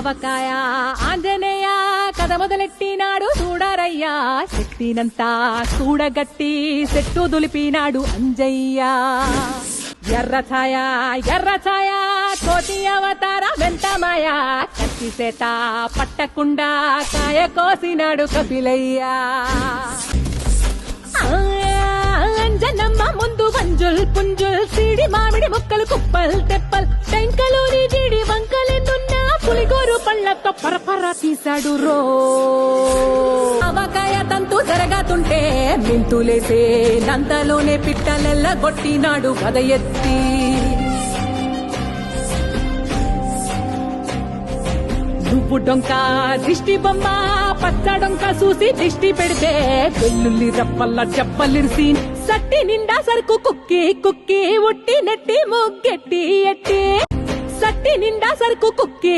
ఆవకాయ ఆంజనేయ కథ మొదలెట్టినాడు చూడరయ్యా శక్తినంతా కూడగట్టి చెట్టు దులిపినాడు అంజయ్య ఎర్ర ఛాయ కోటి అవతార వెంటమాయ కత్తి సేత పట్టకుండా కాయ కోసినాడు కపిలయ్యా అంజనమ్మ ముందు వంజుల్ పుంజుల్ సిడి మామిడి ముక్కలు కుప్పల్ తెప్పల్ టెంకలోని జీడి వంకలెన్నున్నా పులిగోరు పళ్ళతో పరపర తీశాడు రో అవకాయ తంతు జరగాతుంటే మింతులేసే నంతలోనే పిట్టలెల్ల కొట్టినాడు గద ఎత్తి నువ్వు డొంక దిష్టి బొమ్మ పచ్చ డొంక చూసి దిష్టి పెడితే వెల్లుల్లి రప్పల్ల చెప్పలిరిసి సట్టి నిండా సరుకు కుక్కి ఉట్టి నెట్టి ముగ్గెట్టి ఎట్టి సట్టి నిండా సరుకు కుక్కి